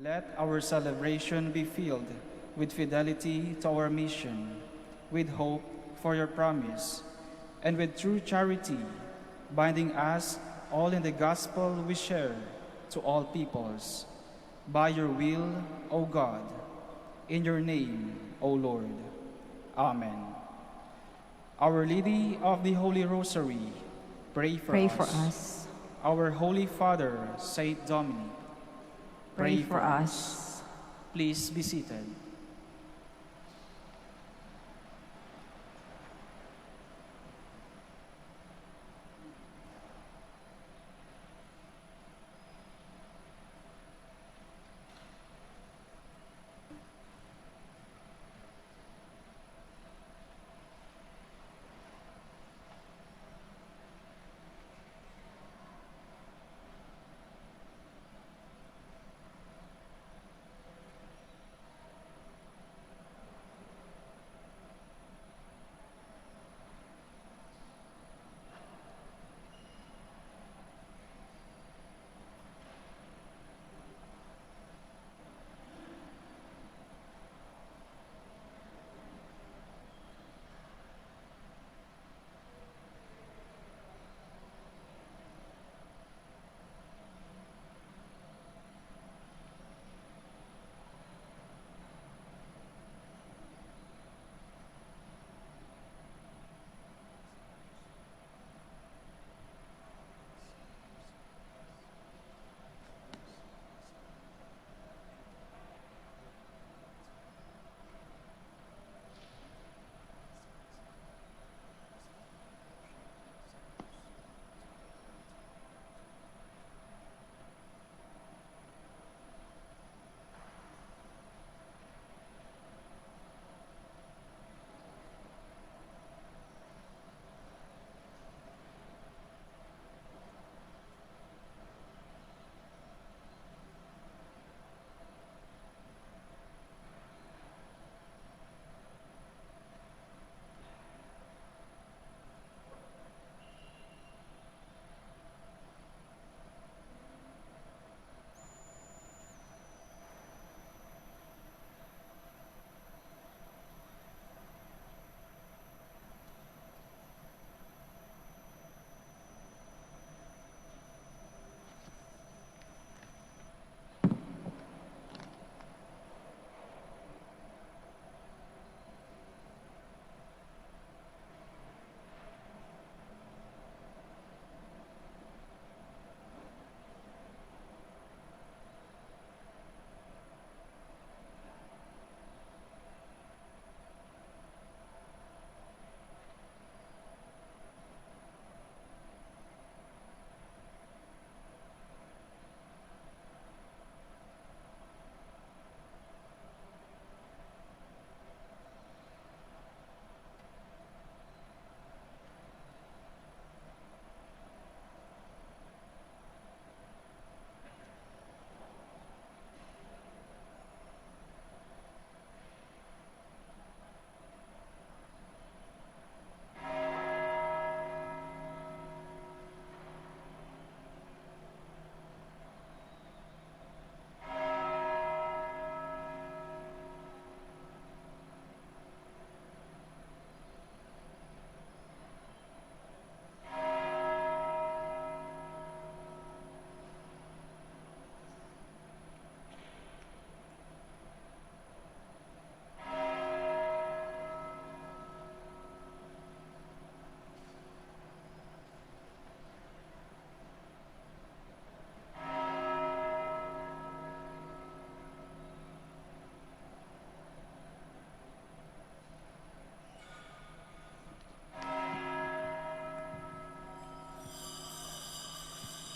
Let our celebration be filled with fidelity to our mission, with hope for your promise, and with true charity, binding us all in the gospel we share to all peoples. By your will, O God, in your name, O Lord. Amen. Our Lady of the Holy Rosary, pray for Pray us. for us. Our Holy Father, Saint Dominic, Pray for us. Please be seated.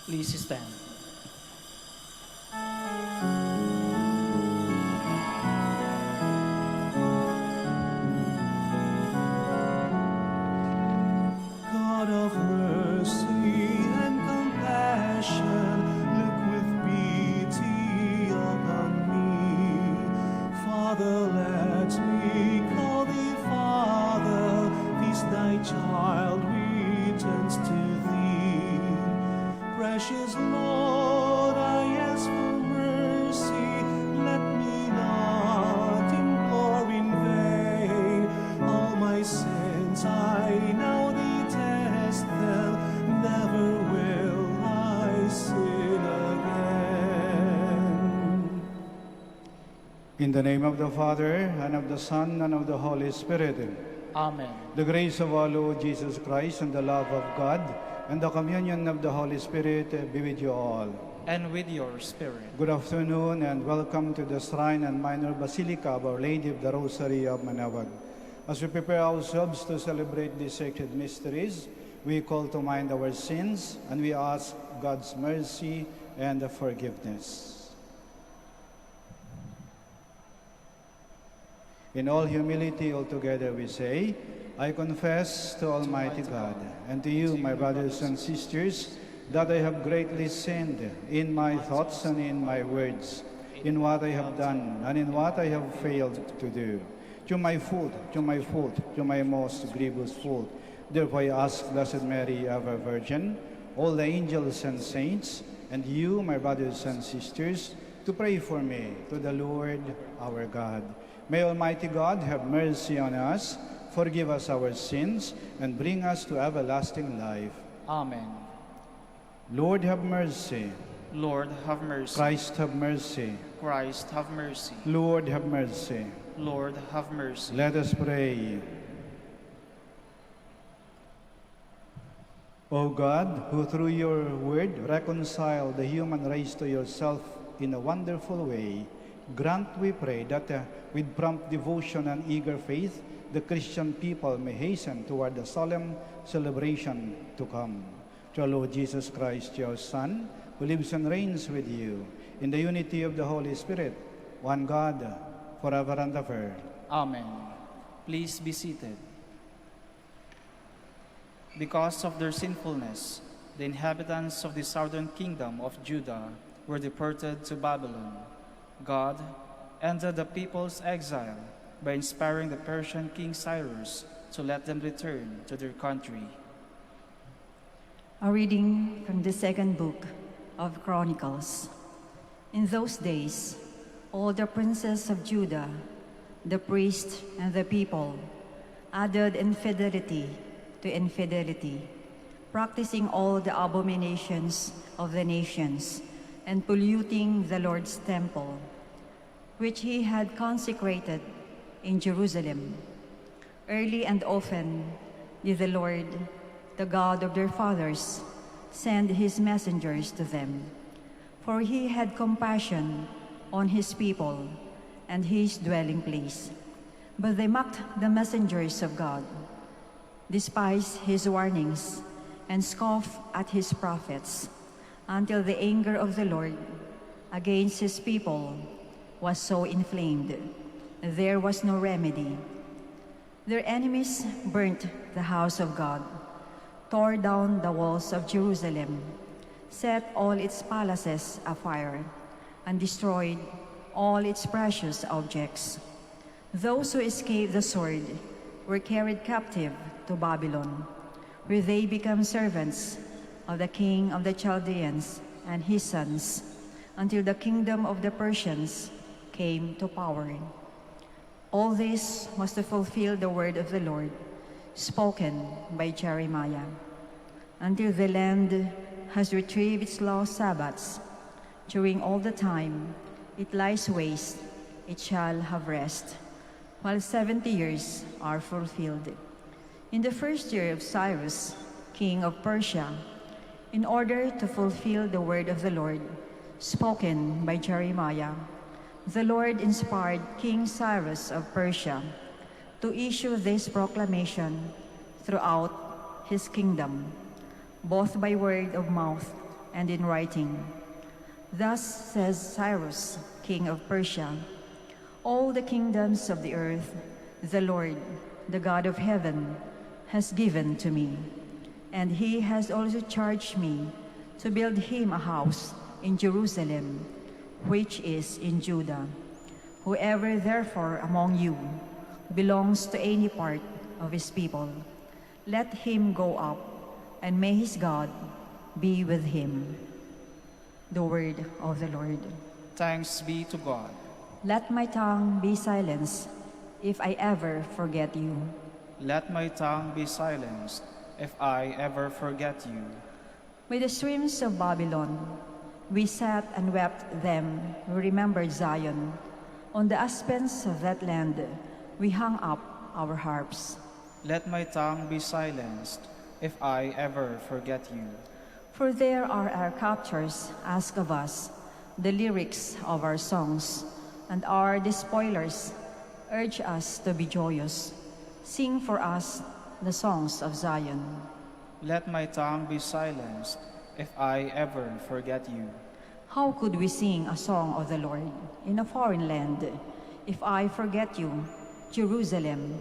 Please stand. God of mercy and compassion, look with pity upon me. Father, let me call thee Father, this thy child returns to thee. Precious Lord, In the name of the Father, and of the Son, and of the Holy Spirit. Amen. The grace of our Lord Jesus Christ, and the love of God, and the communion of the Holy Spirit be with you all. And with your spirit. Good afternoon, and welcome to the Shrine and Minor Basilica of Our Lady of the Rosary of Manaoag. As we prepare ourselves to celebrate these sacred mysteries, we call to mind our sins, and we ask God's mercy and forgiveness. In all humility, altogether we say, I confess to Almighty God and to you, my brothers and sisters, that I have greatly sinned in my thoughts and in my words, in what I have done and in what I have failed to do. To my fault, to my most grievous fault. Therefore I ask Blessed Mary, ever Virgin, all the angels and saints, and you, my brothers and sisters, to pray for me to the Lord our God. May Almighty God have mercy on us, forgive us our sins, and bring us to everlasting life. Amen. Lord, have mercy. Lord, have mercy. Christ, have mercy. Christ, have mercy. Lord, have mercy. Lord, have mercy. Let us pray. O God, who through your word reconcile the human race to yourself in a wonderful way, grant, we pray, that with prompt devotion and eager faith, the Christian people may hasten toward the solemn celebration to come. To our Lord Jesus Christ, your Son, who lives and reigns with you, in the unity of the Holy Spirit, one God, forever and ever. Amen. Please be seated. Because of their sinfulness, the inhabitants of the southern kingdom of Judah were deported to Babylon. God ended the people's exile by inspiring the Persian King Cyrus to let them return to their country. A reading from the second book of Chronicles. In those days, all the princes of Judah, the priests and the people, added infidelity to infidelity, practicing all the abominations of the nations, and polluting the Lord's temple, which he had consecrated in Jerusalem. Early and often did the Lord, the God of their fathers, send his messengers to them, for he had compassion on his people and his dwelling place. But they mocked the messengers of God, despised his warnings, and scoffed at his prophets, until the anger of the Lord against his people was so inflamed, there was no remedy. Their enemies burnt the house of God, tore down the walls of Jerusalem, set all its palaces afire, and destroyed all its precious objects. Those who escaped the sword were carried captive to Babylon, where they became servants of the king of the Chaldeans and his sons, until the kingdom of the Persians came to power. All this was to fulfill the word of the Lord, spoken by Jeremiah. Until the land has retrieved its lost Sabbaths, during all the time it lies waste, it shall have rest, while 70 years are fulfilled. In the first year of Cyrus, king of Persia, in order to fulfill the word of the Lord, spoken by Jeremiah, the Lord inspired King Cyrus of Persia to issue this proclamation throughout his kingdom, both by word of mouth and in writing. Thus says Cyrus, king of Persia, all the kingdoms of the earth, the Lord, the God of heaven, has given to me, and he has also charged me to build him a house in Jerusalem, which is in Judah. Whoever therefore among you belongs to any part of his people, let him go up, and may his God be with him. The word of the Lord. Thanks be to God. Let my tongue be silenced if I ever forget you. Let my tongue be silenced if I ever forget you. By the streams of Babylon, we sat and wept them who remembered Zion, On the aspens of that land, we hung up our harps. Let my tongue be silenced if I ever forget you. For there are our captors ask of us the lyrics of our songs, and our despoilers urge us to be joyous. Sing for us the songs of Zion. Let my tongue be silenced if I ever forget you. How could we sing a song of the Lord in a foreign land if I forget you, Jerusalem?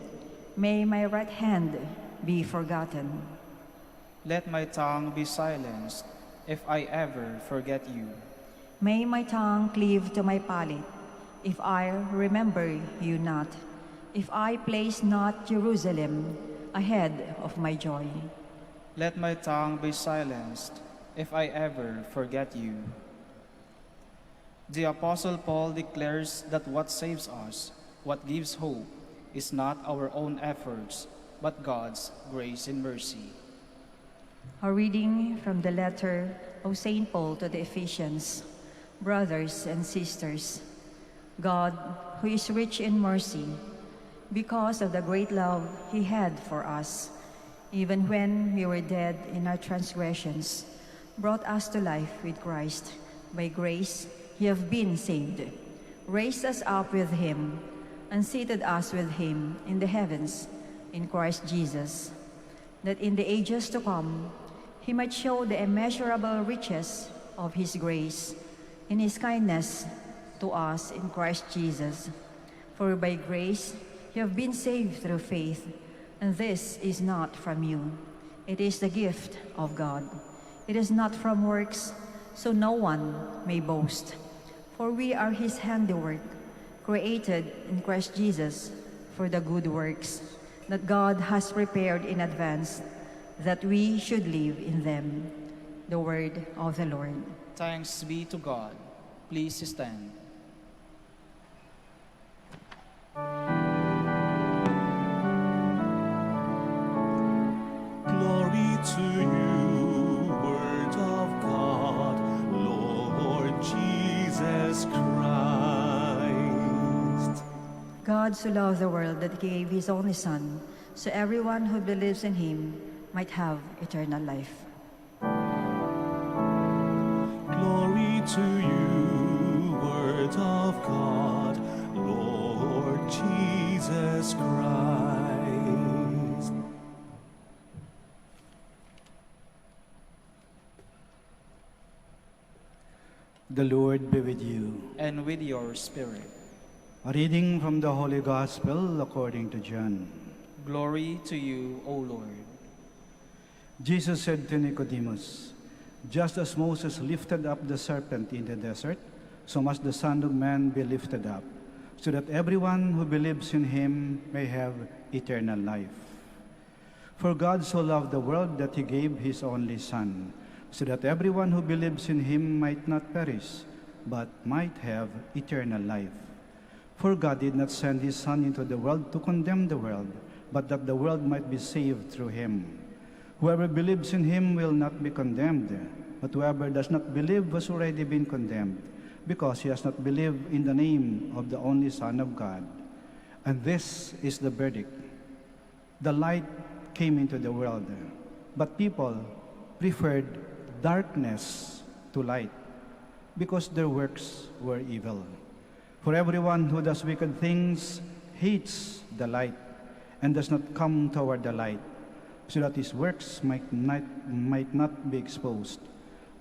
May my right hand be forgotten. Let my tongue be silenced if I ever forget you. May my tongue cleave to my palate if I remember you not, if I place not Jerusalem ahead of my joy. Let my tongue be silenced if I ever forget you. The Apostle Paul declares that what saves us, what gives hope, is not our own efforts, but God's grace and mercy. A reading from the letter of St. Paul to the Ephesians. Brothers and sisters, God, who is rich in mercy, because of the great love he had for us, even when we were dead in our transgressions, brought us to life with Christ. By grace you have been saved, raised us up with him, and seated us with him in the heavens in Christ Jesus, that in the ages to come he might show the immeasurable riches of his grace in his kindness to us in Christ Jesus. For by grace you have been saved through faith, and this is not from you. It is the gift of God. It is not from works, so no one may boast. For we are his handiwork, created in Christ Jesus for the good works that God has prepared in advance that we should live in them. The word of the Lord. Thanks be to God. Please stand. Glory to you, Word of God, Lord Jesus Christ. God so loved the world that he gave his only Son, so everyone who believes in him might have eternal life. Glory to you, Word of God, Lord Jesus Christ. The Lord be with you. And with your spirit. A reading from the Holy Gospel according to John. Glory to you, O Lord. Jesus said to Nicodemus, "Just as Moses lifted up the serpent in the desert, so must the Son of Man be lifted up, so that everyone who believes in him may have eternal life. For God so loved the world that he gave his only Son, so that everyone who believes in him might not perish, but might have eternal life. For God did not send his Son into the world to condemn the world, but that the world might be saved through him. Whoever believes in him will not be condemned, but whoever does not believe has already been condemned, because he has not believed in the name of the only Son of God. And this is the verdict. The light came into the world, but people preferred darkness to light, because their works were evil. For everyone who does wicked things hates the light, and does not come toward the light, so that his works might not be exposed.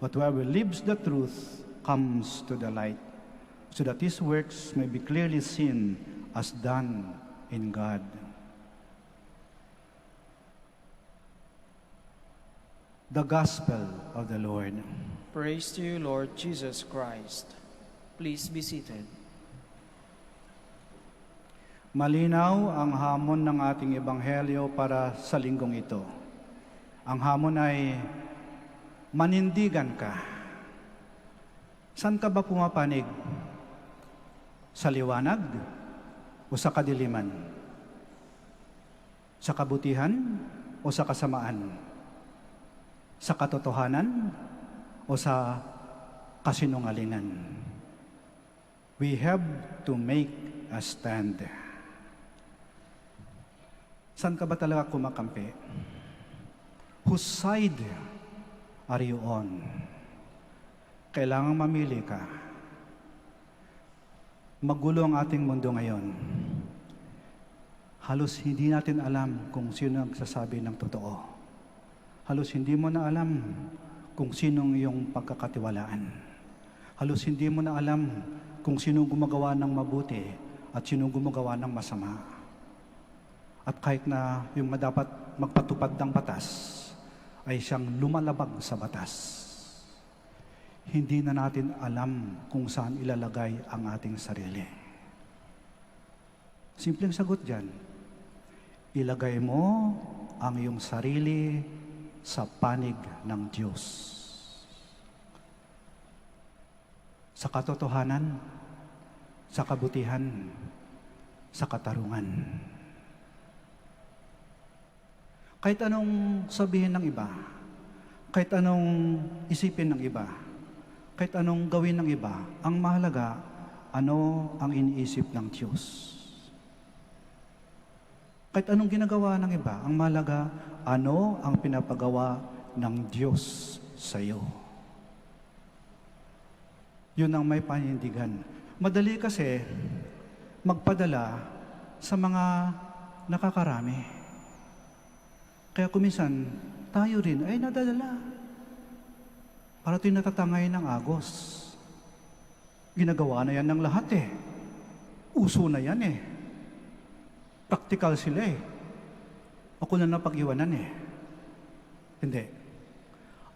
But whoever lives the truth comes to the light, so that his works may be clearly seen as done in God." The Gospel of the Lord. Praise to you, Lord Jesus Christ. Please be seated. Malinaw ang hamon ng ating ebanghelyo para sa linggong ito. Ang hamon ay, manindigan ka. Saan ka ba pumapanig? Sa liwanag o sa kadiliman? Sa kabutihan o sa kasamaan? Sa katotohanan o sa kasinungalingan? We have to make a stand. Saan ka ba talaga kumakampi? Whose side are you on? Kailangang mamili ka. Magulo ang ating mundo ngayon. Halos hindi natin alam kung sino ang nagsasabi ng totoo. Halos hindi mo na alam kung sinong iyong pagkakatiwalaan. Halos hindi mo na alam kung sinong gumagawa ng mabuti at sinong gumagawa ng masama. At kahit na yung dapat magpatupad ng batas, ay siyang lumalabag sa batas. Hindi na natin alam kung saan ilalagay ang ating sarili. Simpleng sagot dyan, ilagay mo ang iyong sarili sa panig ng Diyos. Sa katotohanan, sa kabutihan, sa katarungan. Kahit anong sabihin ng iba, kahit anong isipin ng iba, kahit anong gawin ng iba, ang mahalaga, ano ang iniisip ng Diyos. Kahit anong ginagawa ng iba, ang mahalaga, ano ang pinapagawa ng Diyos sa iyo. Yun ang may panindigan. Madali kasi magpadala sa mga nakakarami. Kaya kuminsan, tayo rin ay nadadala. Para ito'y natatangay ng agos. Ginagawa na yan ng lahat eh. Uso na yan eh. Practical sila eh. Ako na napag-iwanan eh. Hindi.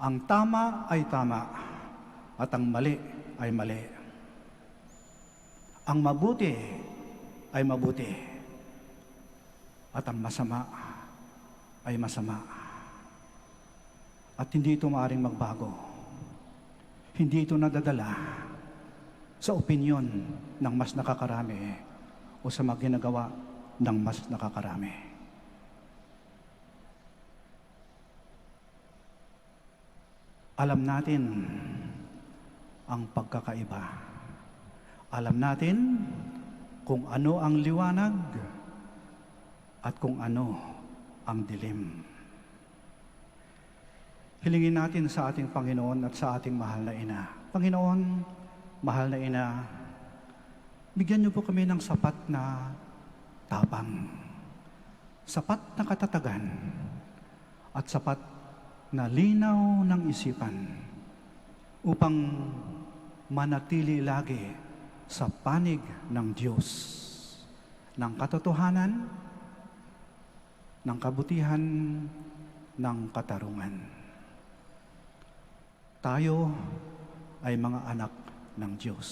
Ang tama ay tama at ang mali ay mali. Ang mabuti ay mabuti at ang masama ay masama. At hindi ito maaaring magbago. Hindi ito nadadala sa opinyon ng mas nakakarami o sa mga ginagawa ng mas nakakarami. Alam natin ang pagkakaiba. Alam natin kung ano ang liwanag at kung ano ang dilim. Hilingin natin sa ating Panginoon at sa ating mahal na Ina. Panginoon, mahal na Ina, bigyan niyo po kami ng sapat na tapang, sapat na katatagan, at sapat na linaw ng isipan upang manatili lagi sa panig ng Diyos, ng katotohanan, ng kabutihan, ng katarungan. Tayo ay mga anak ng Diyos.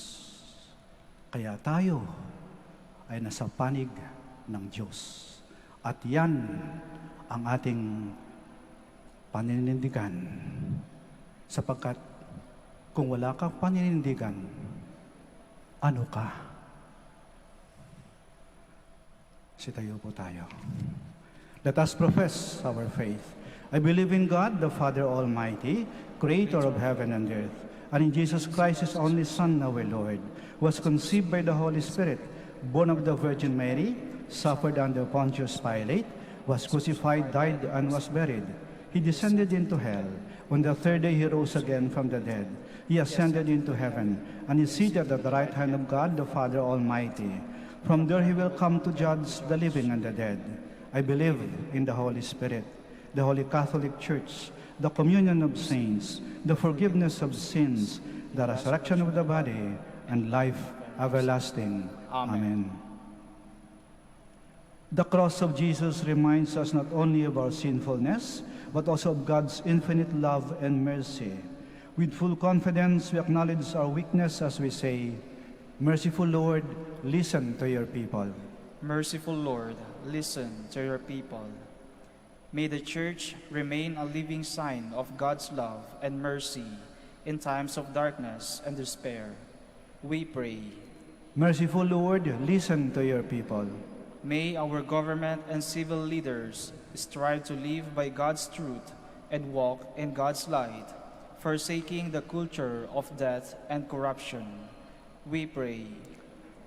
Kaya tayo ay nasa panig ng Diyos. At yan ang ating paninindigan. Sapagkat kung wala kang paninindigan, ano ka? Sitayo po tayo. Let us profess our faith. I believe in God, the Father Almighty, creator of heaven and earth, and in Jesus Christ, his only Son, our Lord, who was conceived by the Holy Spirit, born of the Virgin Mary, suffered under Pontius Pilate, was crucified, died, and was buried. He descended into hell. On the third day he rose again from the dead. He ascended into heaven, and is seated at the right hand of God, the Father Almighty. From there he will come to judge the living and the dead. I believe in the Holy Spirit, the Holy Catholic Church, the communion of saints, the forgiveness of sins, the resurrection of the body, and life everlasting. Amen. The cross of Jesus reminds us not only of our sinfulness, but also of God's infinite love and mercy. With full confidence, we acknowledge our weakness as we say, Merciful Lord, listen to your people. Merciful Lord, listen to your people. May the Church remain a living sign of God's love and mercy in times of darkness and despair. We pray. Merciful Lord, listen to your people. May our government and civil leaders strive to live by God's truth and walk in God's light, forsaking the culture of death and corruption. We pray.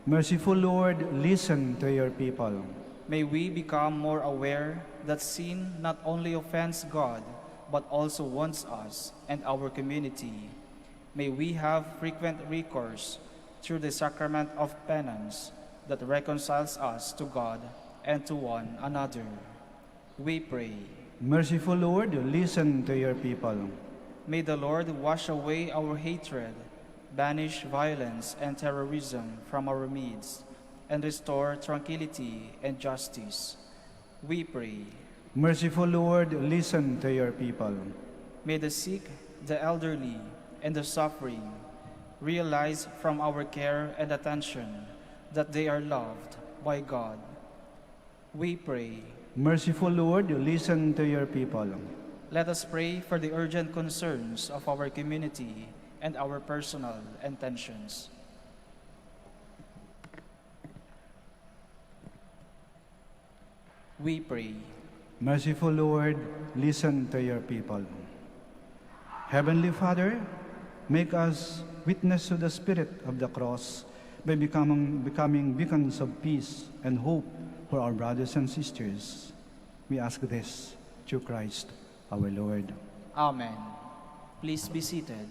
Merciful Lord, listen to your people. May we become more aware that sin not only offends God, but also wounds us and our community. May we have frequent recourse through the sacrament of penance that reconciles us to God and to one another. We pray. Merciful Lord, listen to your people. May the Lord wash away our hatred, banish violence and terrorism from our midst, and restore tranquility and justice. We pray. Merciful Lord, listen to your people. May the sick, the elderly, and the suffering realize from our care and attention that they are loved by God. We pray. Merciful Lord, listen to your people. Let us pray for the urgent concerns of our community and our personal intentions. We pray. Merciful Lord, listen to your people. Heavenly Father, make us witness to the Spirit of the cross by becoming beacons of peace and hope for our brothers and sisters. We ask this through Christ our Lord. Amen. Please be seated.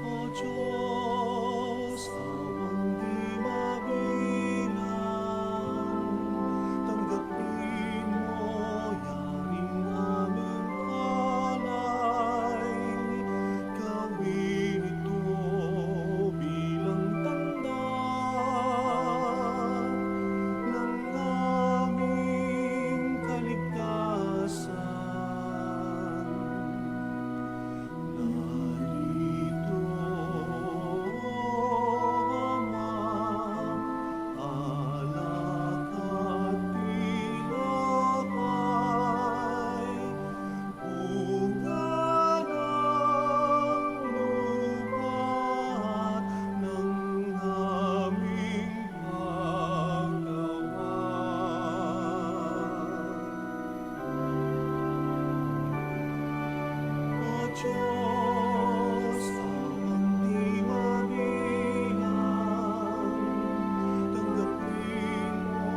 O Diyos, amang di mabilang, tanggapin mo yaning aming alay. Gawin ito bilang tanda ng aming kaligtasan. Narito, Ama, alak at tinapay, bunga ng lupa ng aming paggawa. O Diyos, amang di mabilang, tanggapin mo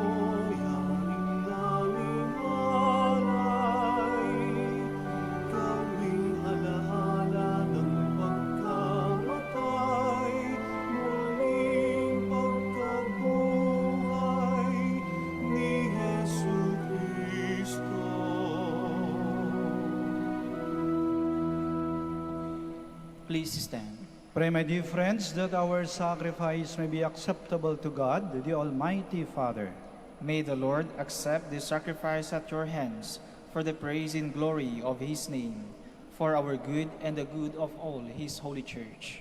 yaning aming alay. Gawing alaala ng pagkamatay, muling pagkabuhay ni Jesucristo. Please stand. Pray, my dear friends, that our sacrifice may be acceptable to God, the Almighty Father. May the Lord accept this sacrifice at your hands for the praise and glory of his name, for our good and the good of all his holy church.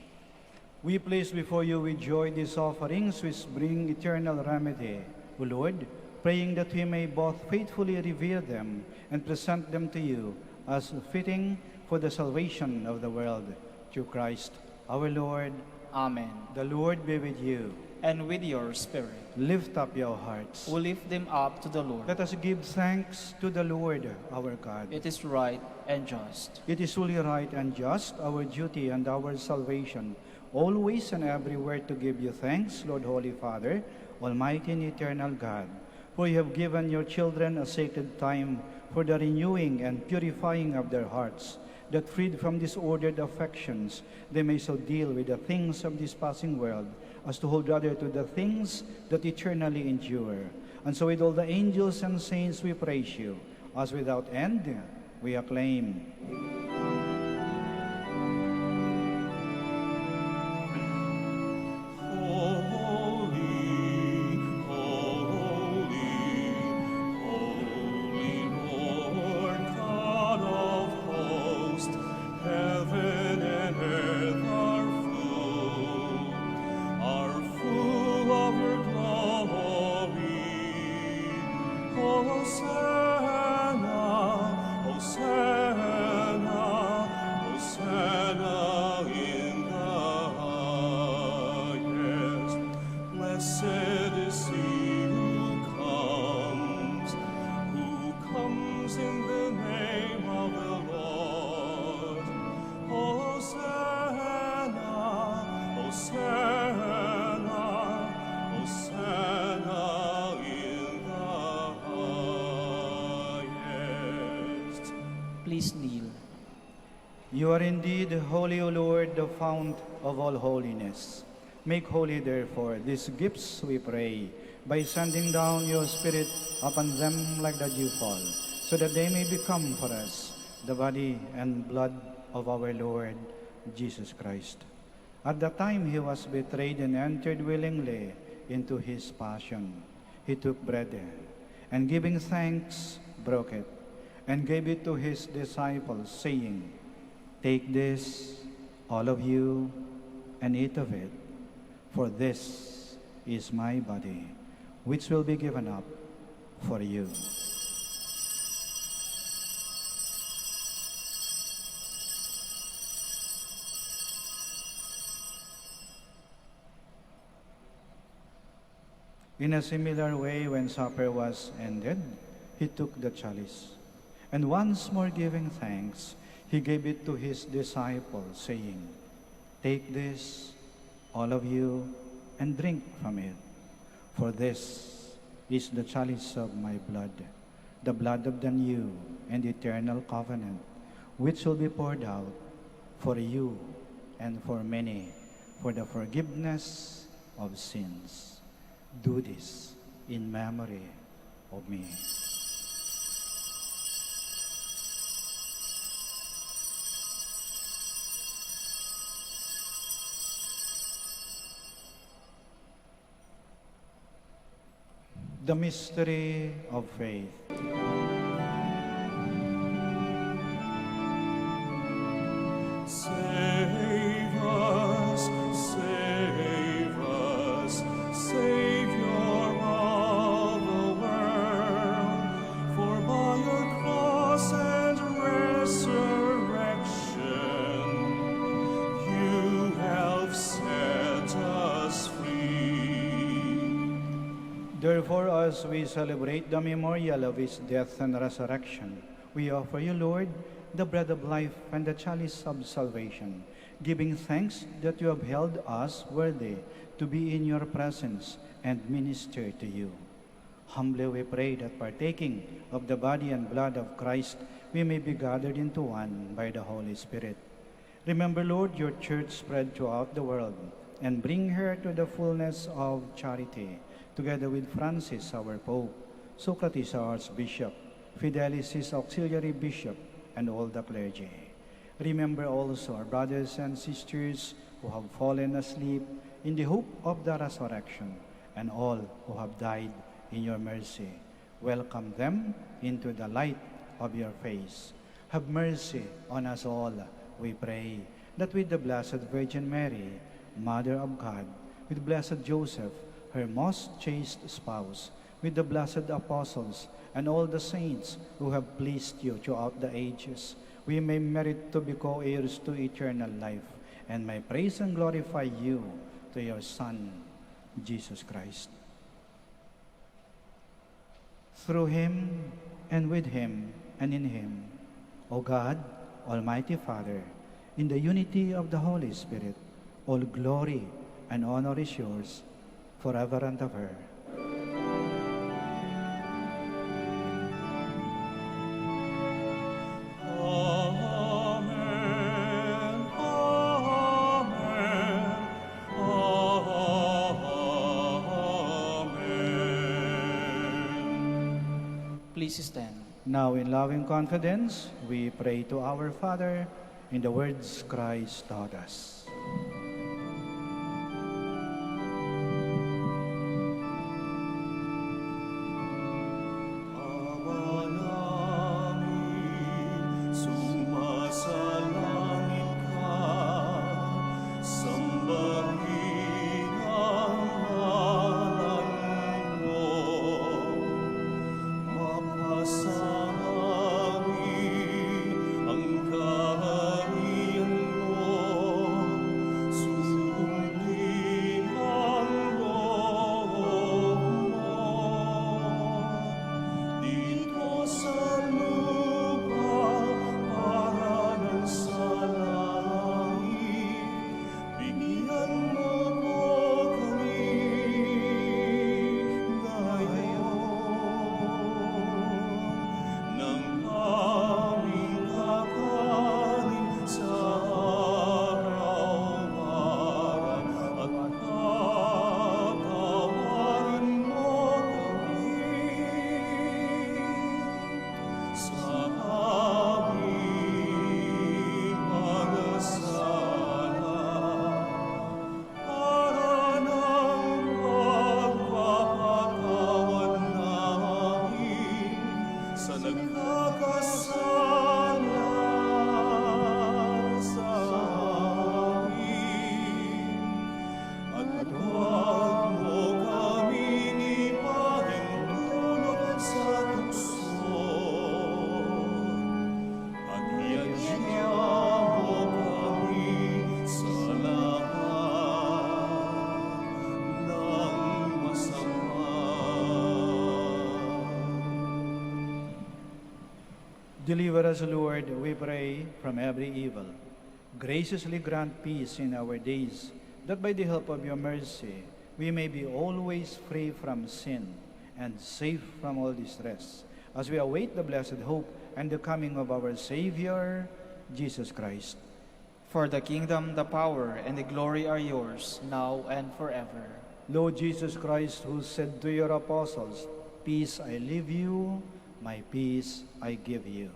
We place before you with joy these offerings which bring eternal remedy, O Lord, praying that we may both faithfully revere them and present them to you as fitting for the salvation of the world. Through Christ our Lord. Amen. The Lord be with you. And with your spirit, Lift up your hearts. we lift them up to the Lord. Let us give thanks to the Lord our God. It is right and just. It is truly right and just, our duty and our salvation, always and everywhere to give you thanks, Lord Holy Father, Almighty and eternal God. For you have given your children a sacred time for the renewing and purifying of their hearts, that freed from disordered affections, they may so deal with the things of this passing world as to hold rather to the things that eternally endure. And so with all the angels and saints we praise you, as without end we acclaim. Hosanna, Hosanna Please kneel. You are indeed holy, O Lord, the fount of all holiness. Make holy, therefore, these gifts, we pray, by sending down your Spirit upon them like the dewfall, so that they may become for us the body and blood of our Lord Jesus Christ. At the time he was betrayed and entered willingly into his passion, he took bread, and giving thanks, broke it, and gave it to his disciples, saying, "Take this, all of you, and eat of it, for this is my body, which will be given up for you." In a similar way, when supper was ended, he took the chalice, and once more giving thanks, he gave it to his disciples, saying, "Take this, all of you, and drink from it, for this is the chalice of my blood, the blood of the new and eternal covenant, which will be poured out for you and for many for the forgiveness of sins. Do this in memory of me." The mystery of faith. Save us, save us, Savior of the world. For by your cross and resurrection, you have set us free. Therefore, as we celebrate the memorial of his death and resurrection, we offer you, Lord, the bread of life and the chalice of salvation, giving thanks that you have held us worthy to be in your presence and minister to you. Humbly we pray that partaking of the body and blood of Christ, we may be gathered into one by the Holy Spirit. Remember, Lord, your church spread throughout the world, and bring her to the fullness of charity, together with Francis, our Pope, Socrates, our Archbishop, Fidelis, his auxiliary bishop, and all the clergy. Remember also our brothers and sisters who have fallen asleep in the hope of the resurrection, and all who have died in your mercy. Welcome them into the light of your face. Have mercy on us all, we pray, that with the Blessed Virgin Mary, Mother of God, with Blessed Joseph, her most chaste spouse, with the blessed apostles, and all the saints who have pleased you throughout the ages, we may merit to be co-heirs to eternal life, and may praise and glorify you to your Son, Jesus Christ. Through him, and with him, and in him, O God, Almighty Father, in the unity of the Holy Spirit, all glory and honor is yours, forever and ever. Amen, amen, amen. Please stand. Now, in loving confidence, we pray to our Father in the words Christ taught us. Ama namin, sumasalangit ka, sambahin ang ngalan mo. Mapasangin ang kaharian mo, Deliver us, Lord, we pray, from every evil. Graciously grant peace in our days, that by the help of your mercy we may be always free from sin and safe from all distress, as we await the blessed hope and the coming of our Savior, Jesus Christ. For the kingdom, the power, and the glory are yours, now and forever. Lord Jesus Christ, who said to your apostles, "Peace I leave you, my peace I give you,"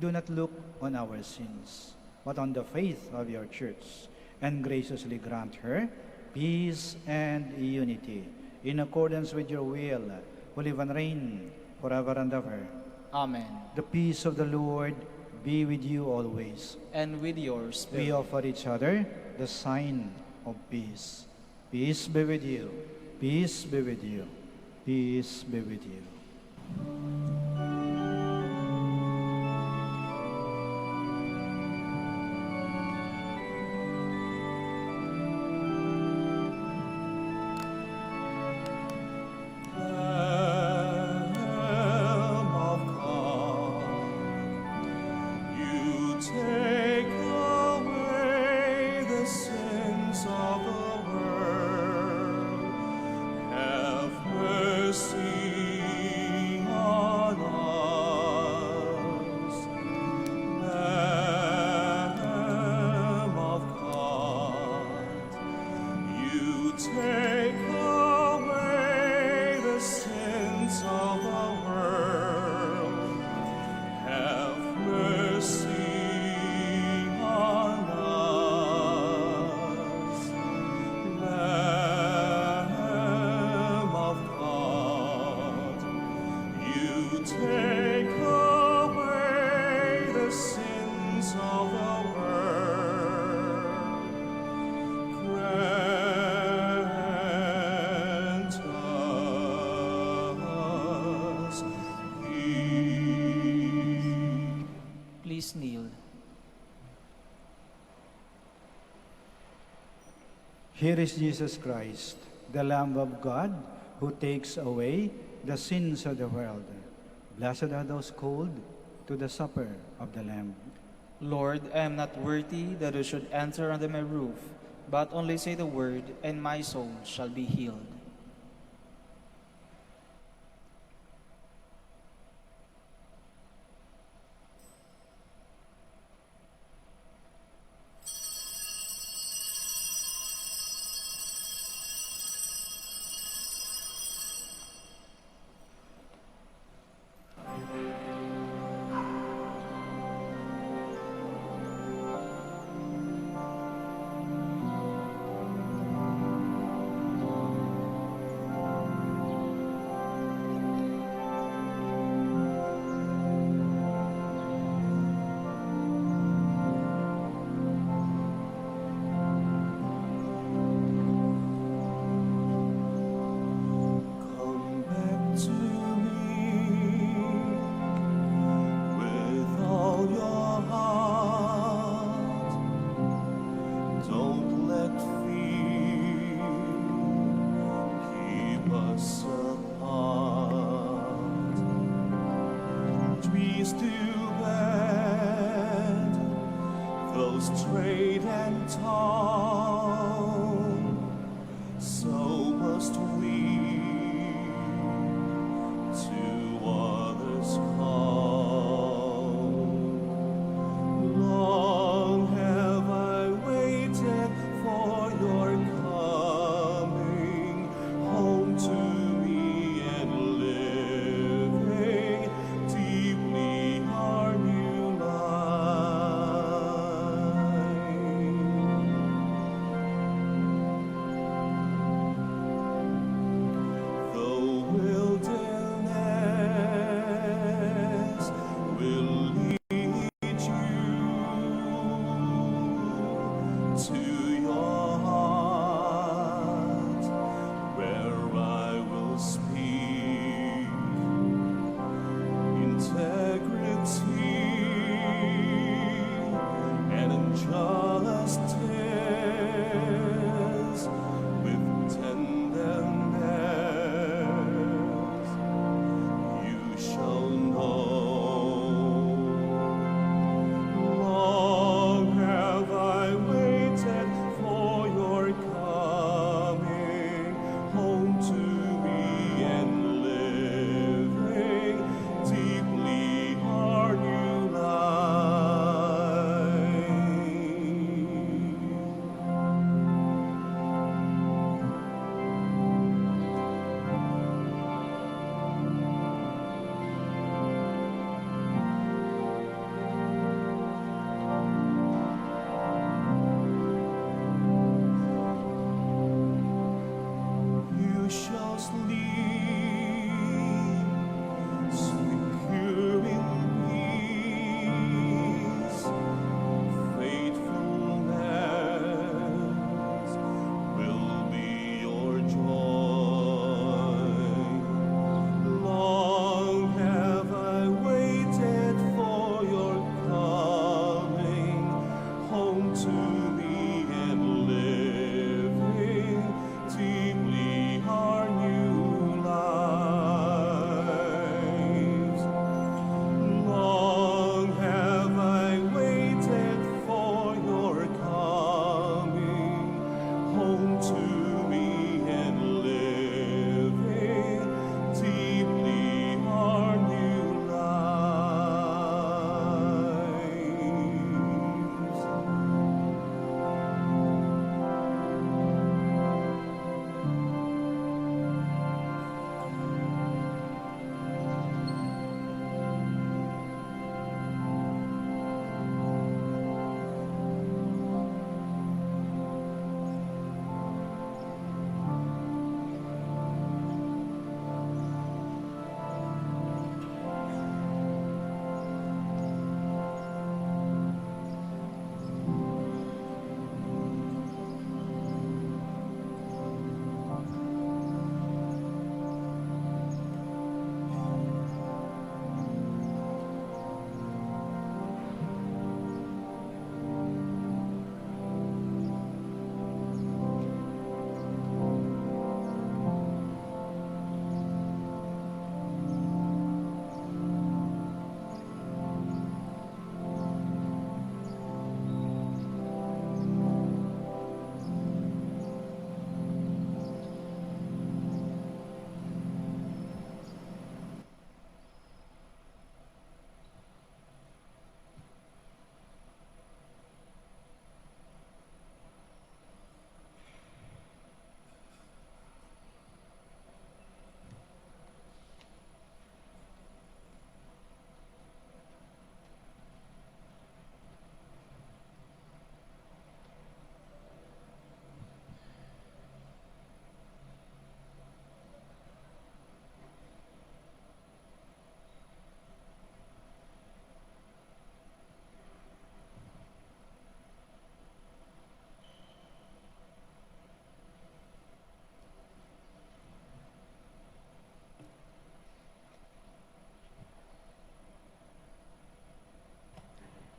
do not look on our sins, but on the faith of your church, and graciously grant her peace and unity, in accordance with your will, who live and reign forever and ever. Amen. The peace of the Lord be with you always. And with your We spirit. offer each other the sign of peace. Peace be with you. Peace be with you. Peace be with you. Lamb of God, you take away the sins of the world. Have mercy on us. Lamb of God, you take away the sins of the world. Have mercy on us. Lamb of God, you take away the sins of the world. Grant us peace. Please kneel. Here is Jesus Christ, the Lamb of God, who takes away the sins of the world. Blessed are those called to the supper of the Lamb. Lord, I am not worthy that you should enter under my roof, but only say the word, and my soul shall be healed. Come back to me with all your heart. Don't let fear keep us apart. Trees too bad, those straight and tall. So must we to others call. Long have I waited for your coming home to me, and living deeply our new life. The wilderness will lead you to your heart, where I will speak integrity and injustice with tenderness. You shall know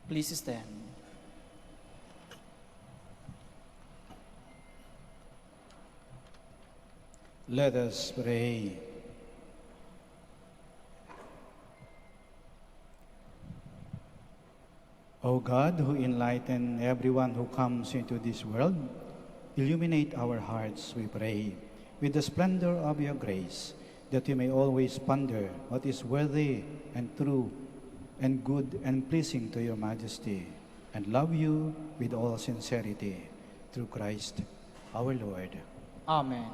Please stand. Let us pray. O God, who enlighten everyone who comes into this world, illuminate our hearts, we pray, with the splendor of your grace, that we may always ponder what is worthy and true and good and pleasing to your majesty, and love you with all sincerity, through Christ our Lord. Amen.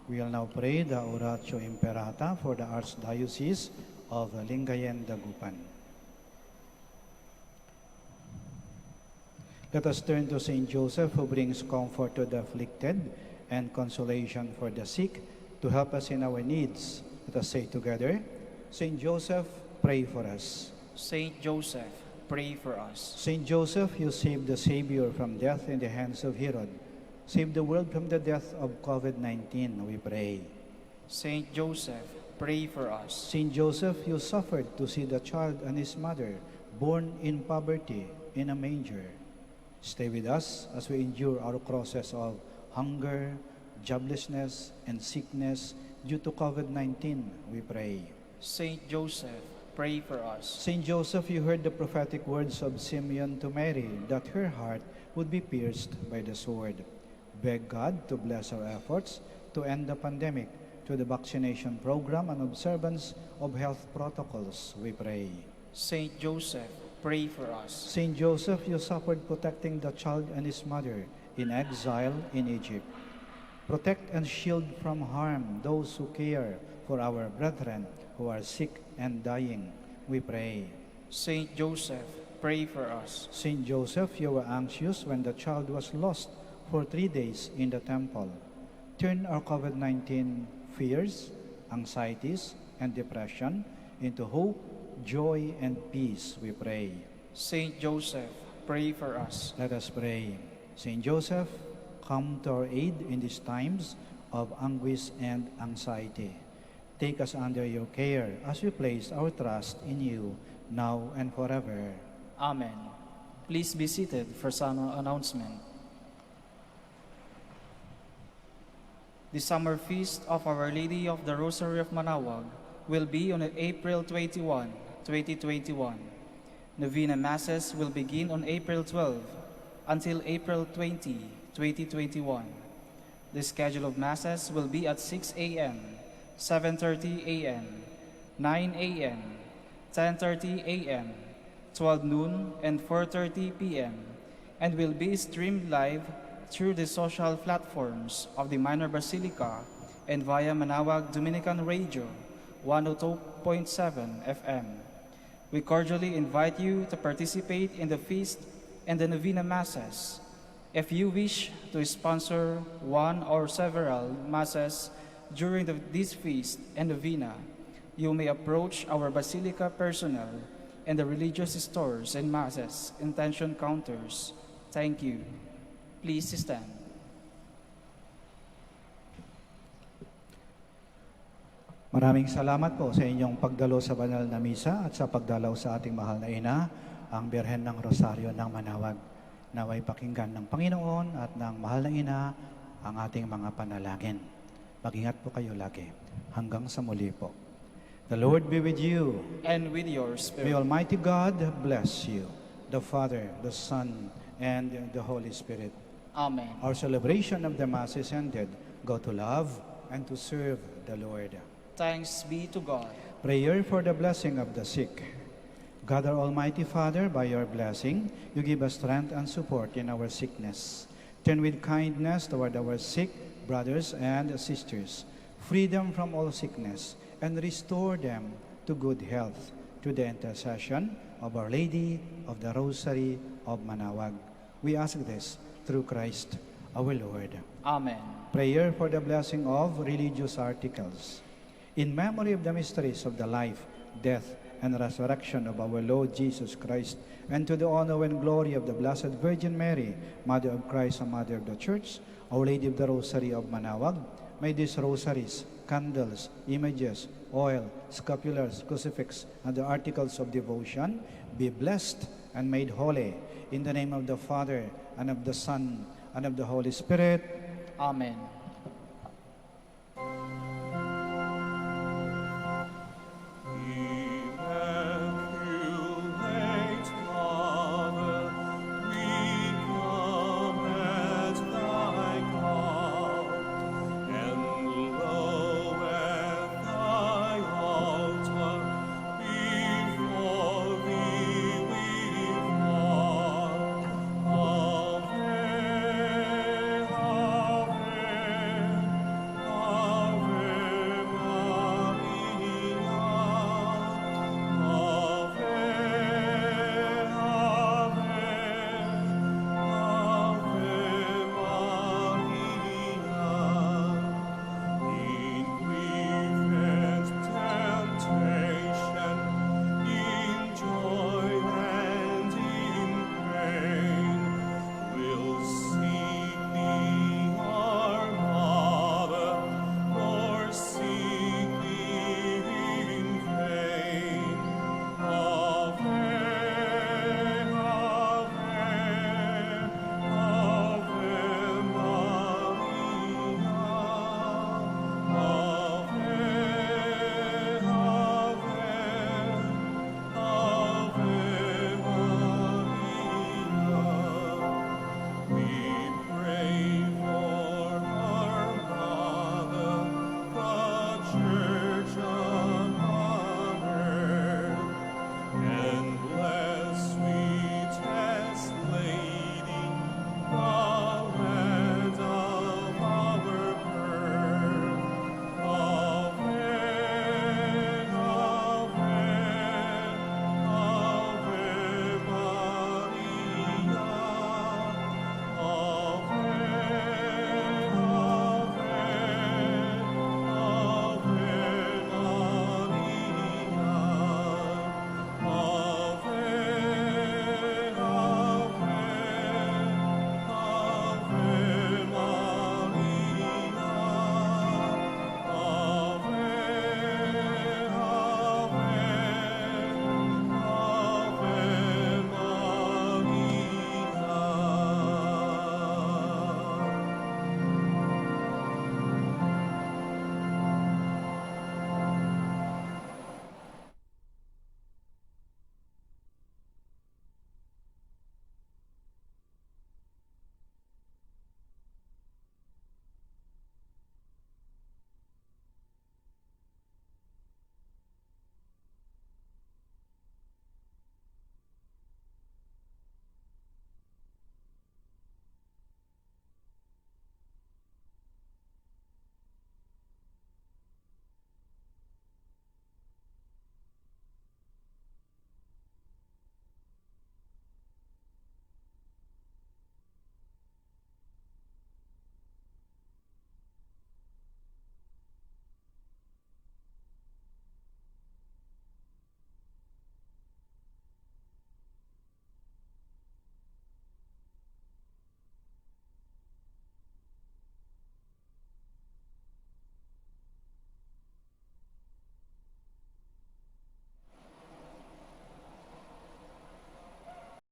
We will now pray the Oratio Imperata for the Archdiocese of Lingayen, Dagupan. Let us turn to Saint Joseph, who brings comfort to the afflicted and consolation for the sick, to help us in our needs. Let us say together, Saint Joseph, pray for us. Saint Joseph, pray for us. Saint Joseph, you saved the Savior from death in the hands of Herod. Save the world from the death of COVID-19, we pray. Saint Joseph, pray for us. Saint Joseph, you suffered to see the child and his mother born in poverty in a manger. Stay with us as we endure our crosses of hunger, joblessness, and sickness due to COVID-19, we pray. Saint Joseph, pray for us. Saint Joseph, you heard the prophetic words of Simeon to Mary that her heart would be pierced by the sword. Beg God to bless our efforts to end the pandemic through the vaccination program and observance of health protocols, we pray. Saint Joseph, pray for us. Saint Joseph, you suffered protecting the child and his mother in exile in Egypt. Protect and shield from harm those who care for our brethren who are sick and dying, we pray. Saint Joseph, pray for us. Saint Joseph, you were anxious when the child was lost for 3 days in the temple. Turn our COVID-19 fears, anxieties, and depression into hope, joy, and peace, we pray. Saint Joseph, pray for us. Let us pray. Saint Joseph, come to our aid in these times of anguish and anxiety. Take us under your care as we place our trust in you, now and forever. Amen. Please be seated for some announcement. The summer feast of Our Lady of the Rosary of Manaoag will be on April 21, 2021. Novena Masses will begin on April 12 until April 20, 2021. The schedule of Masses will be at 6 a.m., 7:30 a.m., 9 a.m., 10:30 a.m., 12 noon, and 4:30 p.m., and will be streamed live through the social platforms of the Minor Basilica and via Manaoag Dominican Radio 102.7 FM. We cordially invite you to participate in the feast and the Novena Masses. If you wish to sponsor one or several Masses during this feast and Novena, you may approach our Basilica personnel and the religious stores and Masses intention counters. Thank you. Please stand. Maraming salamat po sa inyong pagdalo sa banal na misa at sa pagdalaw sa ating mahal na ina, ang Birhen ng Rosaryo ng Manaoag. Naway pakinggan ng Panginoon at ng mahal na ina ang ating mga panalangin. Mag-ingat po kayo lagi. Hanggang sa muli po. The Lord be with you. And with your May spirit. Almighty God bless you, the Father, the Son, and the Holy Spirit. Amen. Our celebration of the Mass is ended. Go to love and to serve the Lord. Thanks be to God. Prayer for the blessing of the sick. God, our Almighty Father, by your blessing, you give us strength and support in our sickness. Turn with kindness toward our sick brothers and sisters. Free them from all sickness and restore them to good health through the intercession of Our Lady of the Rosary of Manaoag. We ask this through Christ our Lord. Amen. Prayer for the blessing of religious articles. In memory of the mysteries of the life, death, and resurrection of our Lord Jesus Christ, and to the honor and glory of the Blessed Virgin Mary, Mother of Christ and Mother of the Church, Our Lady of the Rosary of Manaoag, may these rosaries, candles, images, oil, scapulars, crucifix, and the articles of devotion be blessed and made holy. In the name of the Father, and of the Son, and of the Holy Spirit. Amen.